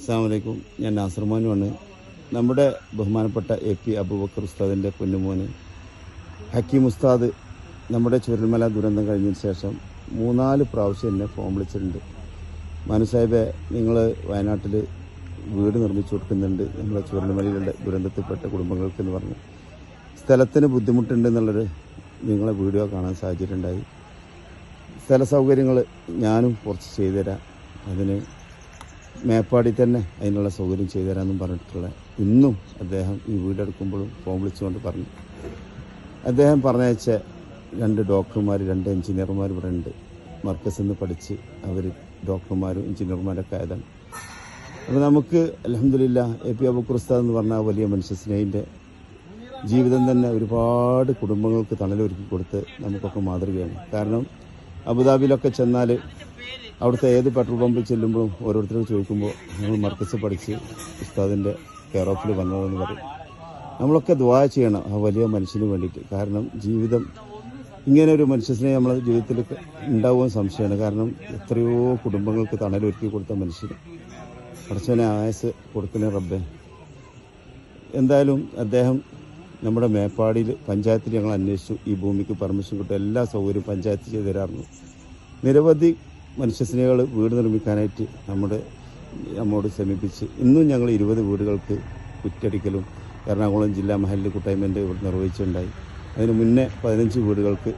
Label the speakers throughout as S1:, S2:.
S1: അസ്സലാമു അലൈക്കും. ഞാൻ നാസർമാനുമാണ്. നമ്മുടെ ബഹുമാനപ്പെട്ട AP അബൂബക്കർ ഉസ്താദിൻ്റെ പൊന്നുമോന് ഹക്കീം ഉസ്താദ് നമ്മുടെ ചുരൽമല ദുരന്തം കഴിഞ്ഞതിന് ശേഷം 3-4 പ്രാവശ്യം എന്നെ ഫോൺ വിളിച്ചിട്ടുണ്ട്. മനു സാഹിബെ, നിങ്ങൾ വയനാട്ടിൽ വീട് നിർമ്മിച്ചു കൊടുക്കുന്നുണ്ട് നമ്മുടെ ചുരൽമലയിലുള്ള ദുരന്തത്തിൽപ്പെട്ട കുടുംബങ്ങൾക്ക് എന്ന് പറഞ്ഞു. സ്ഥലത്തിന് ബുദ്ധിമുട്ടുണ്ട് എന്നുള്ളൊരു നിങ്ങളെ വീഡിയോ കാണാൻ സാഹചര്യം ഉണ്ടായി. സ്ഥല സൗകര്യങ്ങൾ ഞാനും കുറച്ച് ചെയ്തുതരാം, അതിന് മേപ്പാടി തന്നെ അതിനുള്ള സൗകര്യം ചെയ്തു തരാമെന്നും പറഞ്ഞിട്ടുള്ള ഇന്നും അദ്ദേഹം ഈ വീടെടുക്കുമ്പോഴും ഫോൺ വിളിച്ചുകൊണ്ട് പറഞ്ഞു. അദ്ദേഹം പറഞ്ഞയച്ച 2 ഡോക്ടർമാർ 2 എഞ്ചിനീയർമാർ ഇവിടെ ഉണ്ട്. മർക്കസിൽ നിന്ന് പഠിച്ച് അവർ ഡോക്ടർമാരും എഞ്ചിനീയർമാരൊക്കെ ആയതാണ്. അപ്പോൾ നമുക്ക് അൽഹംദുലില്ലാ AP അബൂബക്കർ ഉസ്താദ് എന്ന് പറഞ്ഞാൽ വലിയ മനുഷ്യസ്നേഹിൻ്റെ ജീവിതം തന്നെ ഒരുപാട് കുടുംബങ്ങൾക്ക് തണലൊരുക്കി കൊടുത്ത് നമുക്കൊക്കെ മാതൃകയാണ്. കാരണം അബുദാബിയിലൊക്കെ ചെന്നാൽ അവിടുത്തെ ഏത് പെട്രോൾ പമ്പിൽ ചെല്ലുമ്പോഴും ഓരോരുത്തരോട് ചോദിക്കുമ്പോൾ നമ്മൾ മർക്കസ് പഠിച്ച് ഉസ്താദിൻ്റെ കെയർ ഓഫിൽ വന്നതെന്ന് പറയും. നമ്മളൊക്കെ ദുആ ചെയ്യണം ആ വലിയ മനുഷ്യന് വേണ്ടിയിട്ട്. കാരണം ജീവിതം ഇങ്ങനെ ഒരു മനുഷ്യസ്നേഹം നമ്മളെ ജീവിതത്തിൽ ഉണ്ടാവുമെന്ന് സംശയമാണ്. കാരണം എത്രയോ കുടുംബങ്ങൾക്ക് തണലൊരുക്കി കൊടുത്ത മനുഷ്യന് പടച്ചവനെ ആയസ് കൊടുക്കുന്ന റബ്ബെ. എന്തായാലും അദ്ദേഹം നമ്മുടെ മേപ്പാടിയിൽ പഞ്ചായത്തിൽ ഞങ്ങൾ അന്വേഷിച്ചു. ഈ ഭൂമിക്ക് പെർമിഷൻ കിട്ടും, എല്ലാ സൗകര്യവും പഞ്ചായത്ത് ചെയ്തു തരാറുണ്ട്. നിരവധി മനുഷ്യസ്നേഹികൾ വീട് നിർമ്മിക്കാനായിട്ട് നമ്മോട് സമീപിച്ച് ഇന്നും ഞങ്ങൾ 20 വീടുകൾക്ക് കുറ്റടിക്കലും എറണാകുളം ജില്ലാ മഹല്ല് കൂട്ടായ്മൻ്റെ ഇവിടെ നിർവഹിച്ചിട്ടുണ്ടായി. അതിന് മുന്നേ 15 വീടുകൾക്ക്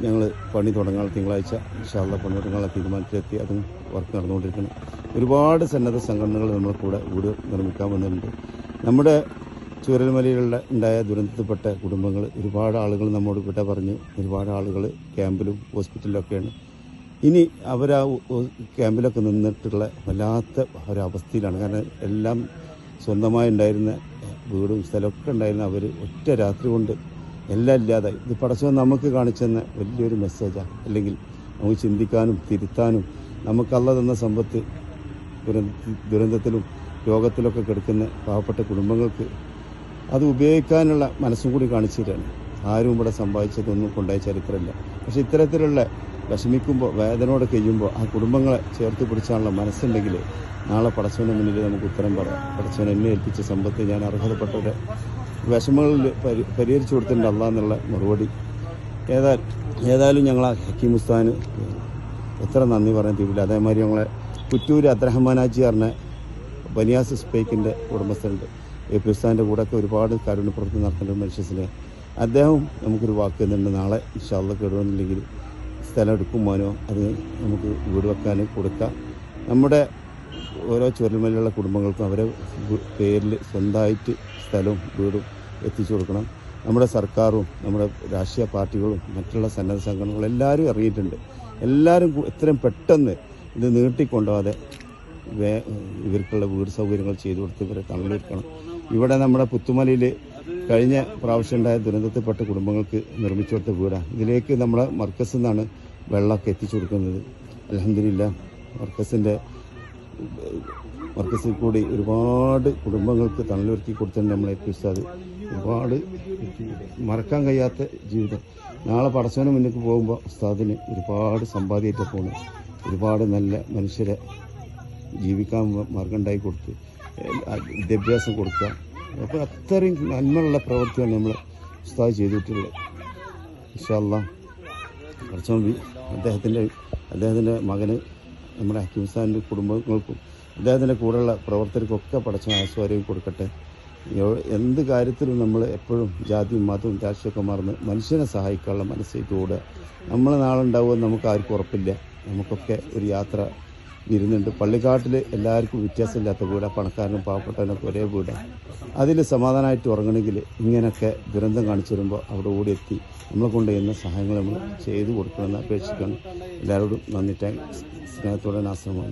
S1: ഞങ്ങൾ പണി തുടങ്ങാൻ തിങ്കളാഴ്ച ഇൻഷാ അല്ലാഹ് പണി തുടങ്ങാനുള്ള തീരുമാനത്തിലെത്തി. അതും വർക്ക് നടന്നുകൊണ്ടിരിക്കണം. ഒരുപാട് സന്നദ്ധ സംഘടനകൾ നമ്മളെ കൂടെ വീട് നിർമ്മിക്കാൻ വന്നിട്ടുണ്ട്. നമ്മുടെ ചൂരൽമലയിലുള്ള ഉണ്ടായ ദുരന്തത്തിൽപ്പെട്ട കുടുംബങ്ങൾ ഒരുപാട് ആളുകൾ നമ്മോട് വിട പറഞ്ഞു. ഒരുപാട് ആളുകൾ ക്യാമ്പിലും ഹോസ്പിറ്റലിലൊക്കെയാണ്. ഇനി അവർ ആ ക്യാമ്പിലൊക്കെ നിന്നിട്ടുള്ള വല്ലാത്ത ഒരവസ്ഥയിലാണ്. കാരണം എല്ലാം സ്വന്തമായി ഉണ്ടായിരുന്ന വീടും സ്ഥലമൊക്കെ ഉണ്ടായിരുന്ന അവർ ഒറ്റ രാത്രി കൊണ്ട് എല്ലാം ഇല്ലാതായി. ഇത് പടച്ചവൻ നമുക്ക് കാണിച്ചെന്ന വലിയൊരു മെസ്സേജാണ്. അല്ലെങ്കിൽ നമുക്ക് ചിന്തിക്കാനും തിരുത്താനും നമുക്ക് അല്ലാഹ് തന്ന സമ്പത്ത് ദുരന്തത്തിലും രോഗത്തിലൊക്കെ കിടക്കുന്ന പാവപ്പെട്ട കുടുംബങ്ങൾക്ക് അത് ഉപയോഗിക്കാനുള്ള മനസ്സും കൂടി കാണിച്ചു തരാണ്. ആരും ഇവിടെ സമ്പാദിച്ചതൊന്നും കൊണ്ടായ ചരിത്രമില്ല. പക്ഷെ ഇത്തരത്തിലുള്ള വിഷമിക്കുമ്പോൾ വേദനയോടെ കഴിയുമ്പോൾ ആ കുടുംബങ്ങളെ ചേർത്ത് പിടിച്ചാനുള്ള മനസ്സുണ്ടെങ്കിൽ നാളെ പടച്ചവൻ്റെ മുന്നിൽ നമുക്ക് ഉത്തരം പറയാം. പടച്ചവൻ എന്നെ ഏൽപ്പിച്ച സമ്പത്ത് ഞാൻ അർഹതപ്പെട്ടവരെ വിഷമങ്ങളിൽ പരിഹരിച്ചു കൊടുത്തിട്ടുണ്ട് അല്ലാഹ് എന്നുള്ള മറുപടി. ഏതായാലും ഞങ്ങൾ ആ ഹക്കീം ഉസ്താദിന് എത്ര നന്ദി പറയാൻ തീരില്ല. അതേമാതിരി ഞങ്ങളെ കുറ്റൂർ അബ്ദുറഹ്മാനാജി പറഞ്ഞ ബനിയാസ് സ്പേക്കിൻ്റെ ഉടമസ്ഥരുണ്ട്. AP ഉസ്താദിൻ്റെ കൂടെയൊക്കെ ഒരുപാട് കാരുണ്യപ്രവർത്തനം നടത്തേണ്ട മനുഷ്യസിലെ അദ്ദേഹം നമുക്കൊരു വാക്ക് തന്നിട്ടുണ്ട്. നാളെ ഇൻഷാ അല്ലാഹ് കേടുവന്നില്ലെങ്കിൽ സ്ഥലം എടുക്കുമ്പോനോ അത് നമുക്ക് വീട് വെക്കാൻ കൊടുക്കാം. നമ്മുടെ ഓരോ ചുരൽമലയിലുള്ള കുടുംബങ്ങൾക്കും അവരെ പേരിൽ സ്വന്തമായിട്ട് സ്ഥലവും വീടും എത്തിച്ചു കൊടുക്കണം. നമ്മുടെ സർക്കാരും നമ്മുടെ രാഷ്ട്രീയ പാർട്ടികളും മറ്റുള്ള സന്നദ്ധ സംഘടനകളും എല്ലാവരും ഇറങ്ങിയിട്ടുണ്ട്. എല്ലാവരും എത്രയും പെട്ടെന്ന് ഇത് നീട്ടിക്കൊണ്ടുപോകാതെ ഇവർക്കുള്ള വീട് സൗകര്യങ്ങൾ ചെയ്തു കൊടുത്ത് ഇവരെ തണലൊരുക്കണം. ഇവിടെ നമ്മുടെ പുത്തുമലയിൽ കഴിഞ്ഞ പ്രാവശ്യം ഉണ്ടായ ദുരന്തത്തിൽപ്പെട്ട കുടുംബങ്ങൾക്ക് നിർമ്മിച്ചു കൊടുത്ത വീടാണ്. ഇതിലേക്ക് നമ്മളെ മർക്കസിൽ നിന്നാണ് വെള്ളമൊക്കെ എത്തിച്ചു കൊടുക്കുന്നത്. അൽഹംദുലില്ലാ മർക്കസിൽ കൂടി ഒരുപാട് കുടുംബങ്ങൾക്ക് തണലൊരുക്കി കൊടുത്തിട്ടുണ്ട് നമ്മളെ AP ഉസ്താദ്. ഒരുപാട് മറക്കാൻ കഴിയാത്ത ജീവിതം. നാളെ പടച്ചവന് മുന്നിലേക്ക് പോകുമ്പോൾ ഉസ്താദിന് ഒരുപാട് സമ്പാദ്യമായിട്ട് പോകണം. ഒരുപാട് നല്ല മനുഷ്യരെ ജീവിക്കാൻ മാർഗം ഉണ്ടായി കൊടുത്ത് വിദ്യാഭ്യാസം കൊടുക്കുക. അപ്പോൾ അത്രയും നന്മയുള്ള പ്രവൃത്തിയാണ് നമ്മൾ ഉസ്താദ് ചെയ്തിട്ടുള്ളത്. ഇൻഷാ അല്ലാഹ് പടച്ചവൻ അദ്ദേഹത്തിൻ്റെ മകന് നമ്മുടെ ഹക്കീം ഉസ്താദിൻ്റെ കുടുംബങ്ങൾക്കും അദ്ദേഹത്തിൻ്റെ കൂടെയുള്ള പ്രവർത്തകർക്കൊക്കെ പടച്ചവൻ ആസ്വാദ്യം കൊടുക്കട്ടെ. എന്ത് കാര്യത്തിലും നമ്മൾ എപ്പോഴും ജാതിയും മതവും രാഷ്ട്രീയമൊക്കെ മറന്ന് മനുഷ്യനെ സഹായിക്കാനുള്ള മനസ്സേറ്റോടുക. നമ്മൾ നാളെ ഉണ്ടാവുമെന്ന് നമുക്ക് ആർക്കും ഉറപ്പില്ല. നമുക്കൊക്കെ ഒരു യാത്ര ഇരുന്നുണ്ട്. പള്ളിക്കാട്ടിൽ എല്ലാവർക്കും വ്യത്യാസമില്ലാത്ത വീടാണ്. പണക്കാരനും പാവപ്പെട്ടവനൊക്കെ ഒരേ വീടാണ്. അതിൽ സമാധാനമായിട്ട് ഉറങ്ങണമെങ്കിൽ ഇങ്ങനെയൊക്കെ ദുരന്തം കാണിച്ചു വരുമ്പോൾ അവിടെ ഓടിയെത്തി നമ്മളെ കൊണ്ട് ചെയ്യുന്ന സഹായങ്ങൾ നമ്മൾ ചെയ്തു കൊടുക്കണമെന്ന് അപേക്ഷിക്കണം. എല്ലാവരോടും നന്ദി. സ്നേഹത്തോടെ നാസർമാൻ.